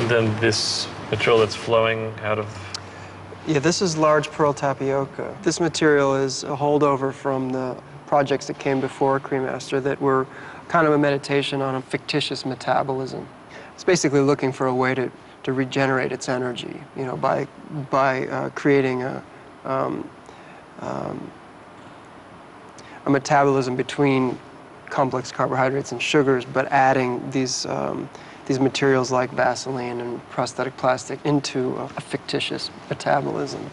And then this material that's flowing out of... Yeah, this is large pearl tapioca. This material is a holdover from the projects that came before Cremaster that were kind of a meditation on a fictitious metabolism. It's basically looking for a way to regenerate its energy, you know, by creating a metabolism between complex carbohydrates and sugars, but adding these materials like Vaseline and prosthetic plastic into a fictitious metabolism.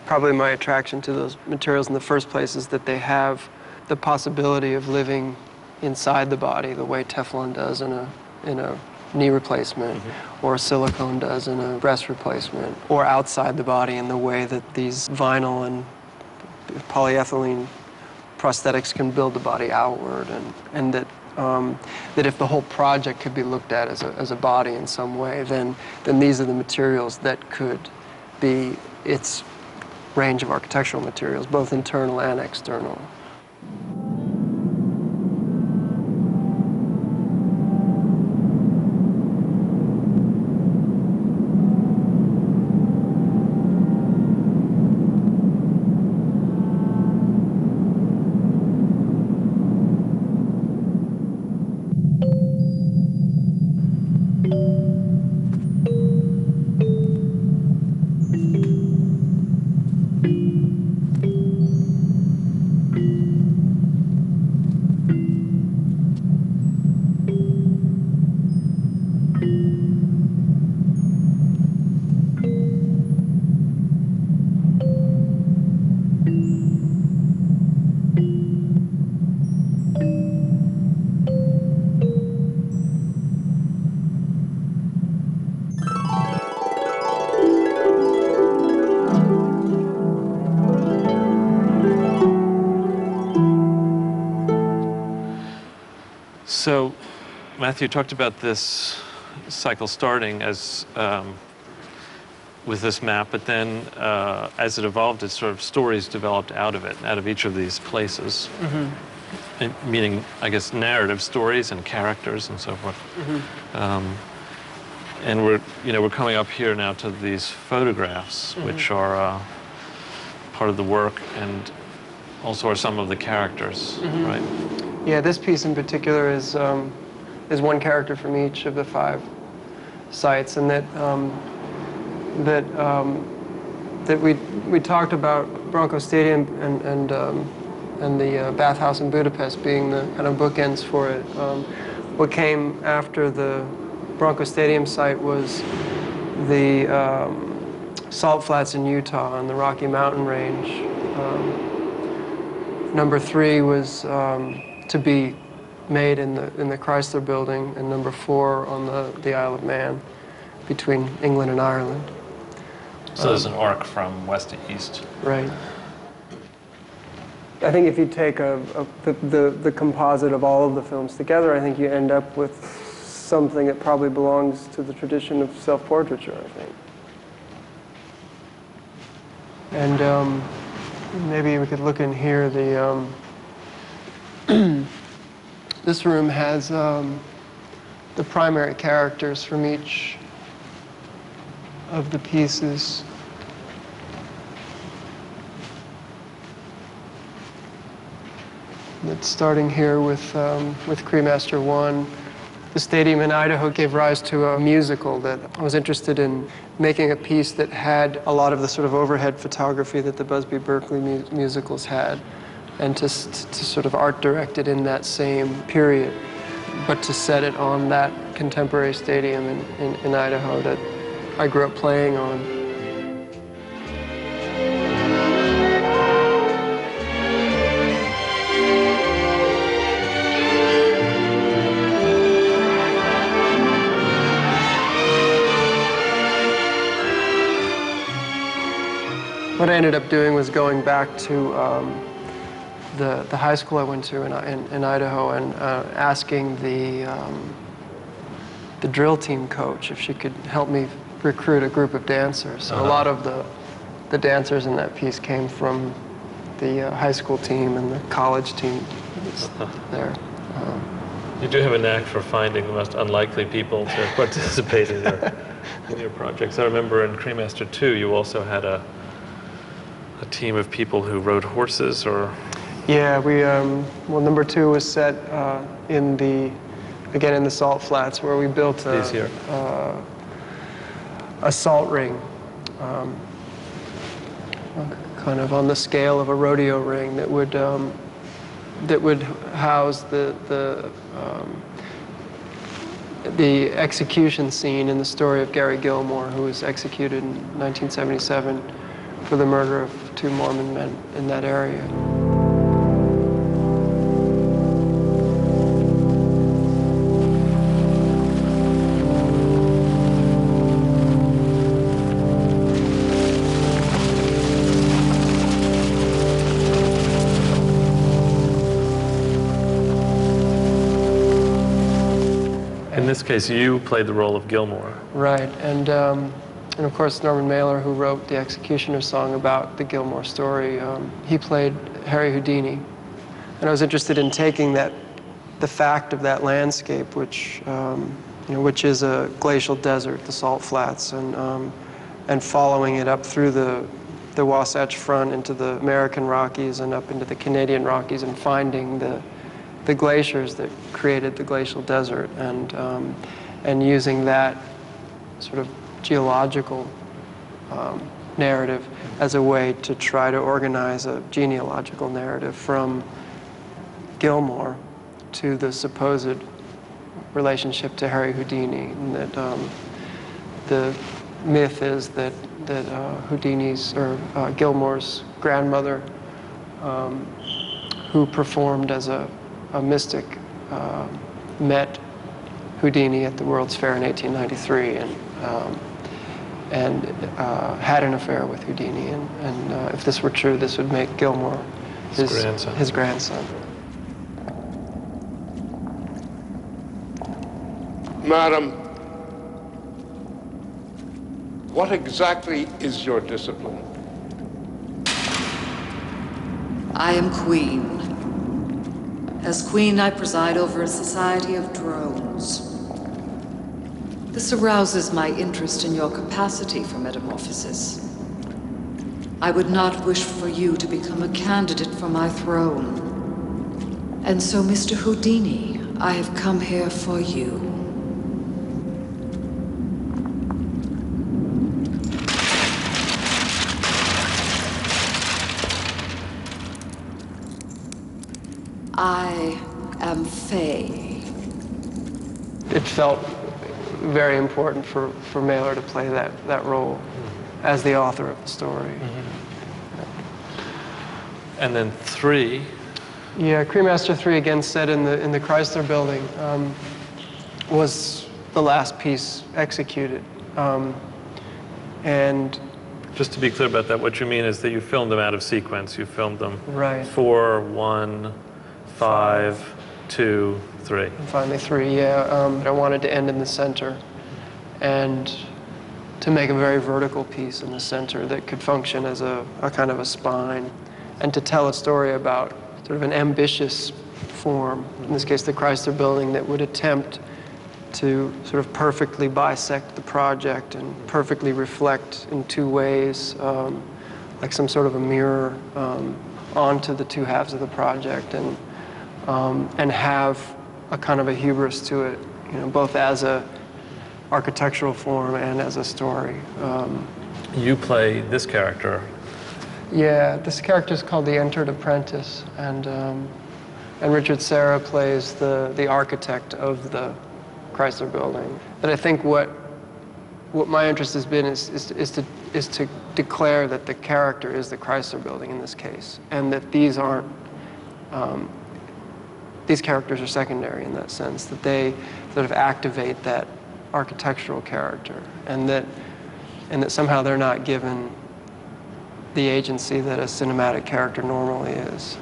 Probably my attraction to those materials in the first place is that they have the possibility of living inside the body the way Teflon does in a knee replacement, or silicone does in a breast replacement, or outside the body in the way that these vinyl and polyethylene prosthetics can build the body outward, and that if the whole project could be looked at as a body in some way, then these are the materials that could be its range of architectural materials, both internal and external. So, Matthew talked about this cycle starting as with this map, but then as it evolved, it's sort of stories developed out of it, out of each of these places. Meaning, I guess, narrative stories and characters and so forth. And we're coming up here now to these photographs, which are part of the work and also are some of the characters, right? Yeah, this piece in particular is one character from each of the 5 sites, and that we talked about Bronco Stadium and the bathhouse in Budapest being the kind of bookends for it. What came after the Bronco Stadium site was the salt flats in Utah and the Rocky Mountain Range. Number 3 was to be made in the Chrysler Building, and number 4 on the Isle of Man, between England and Ireland. So there's an arc from west to east. Right. I think if you take the composite of all of the films together, I think you end up with something that probably belongs to the tradition of self-portraiture, I think. And maybe we could look in here. This room has the primary characters from each of the pieces. It's starting here with Cremaster 1. The stadium in Idaho gave rise to a musical that I was interested in making a piece that had a lot of the sort of overhead photography that the Busby Berkeley musicals had, and to sort of art direct it in that same period, but to set it on that contemporary stadium in Idaho that I grew up playing on. What I ended up doing was going back to the high school I went to in Idaho and asking the drill team coach if she could help me recruit a group of dancers. So a lot of the dancers in that piece came from the high school team and the college team that's there. You do have a knack for finding the most unlikely people to participate in your projects. I remember in Cremaster 2, you also had a team of people who rode horses, or... Yeah, well, number 2 was set in the salt flats, where we built a salt ring, kind of on the scale of a rodeo ring that would house the execution scene in the story of Gary Gilmore, who was executed in 1977 for the murder of 2 Mormon men in that area. In this case, you played the role of Gilmore. Right, and of course Norman Mailer, who wrote the Executioner's Song about the Gilmore story, he played Harry Houdini. And I was interested in taking the fact of that landscape, which is a glacial desert, the salt flats, and following it up through the Wasatch Front into the American Rockies and up into the Canadian Rockies, and finding the glaciers that created the glacial desert, and using that sort of geological narrative as a way to try to organize a genealogical narrative from Gilmore to the supposed relationship to Harry Houdini, and that the myth is that Houdini's, or Gilmore's grandmother, who performed as a mystic, met Houdini at the World's Fair in 1893 and had an affair with Houdini. And if this were true, this would make Gilmore his grandson. Madam, what exactly is your discipline? I am queen. As queen, I preside over a society of drones. This arouses my interest in your capacity for metamorphosis. I would not wish for you to become a candidate for my throne. And so, Mr. Houdini, I have come here for you. I am Faye. It felt very important for Mailer to play that role as the author of the story. Mm-hmm. And then 3. Yeah, Cremaster 3, again set in the Chrysler Building, was the last piece executed. And just to be clear about that, what you mean is that you filmed them out of sequence. You filmed them right. 4, 1, 5, 2, 3. And finally 3, yeah. I wanted to end in the center and to make a very vertical piece in the center that could function as a kind of a spine, and to tell a story about sort of an ambitious form, in this case the Chrysler Building, that would attempt to sort of perfectly bisect the project and perfectly reflect in 2 ways, like some sort of a mirror onto the 2 halves of the project, and have a kind of a hubris to it, both as a architectural form and as a story. You play this character. Yeah, this character is called the Entered Apprentice, and Richard Serra plays the architect of the Chrysler Building. But I think what my interest has been is to declare that the character is the Chrysler Building in this case, and that these aren't. These characters are secondary in that sense, that they sort of activate that architectural character, and that somehow they're not given the agency that a cinematic character normally is.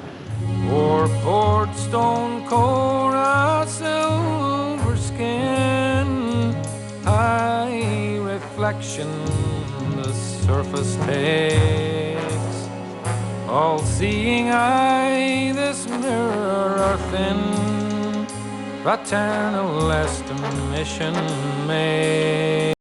Or poured stone cold a silver skin, high reflection the surface takes. All-seeing eye, this mirror thin, fraternal estimation made.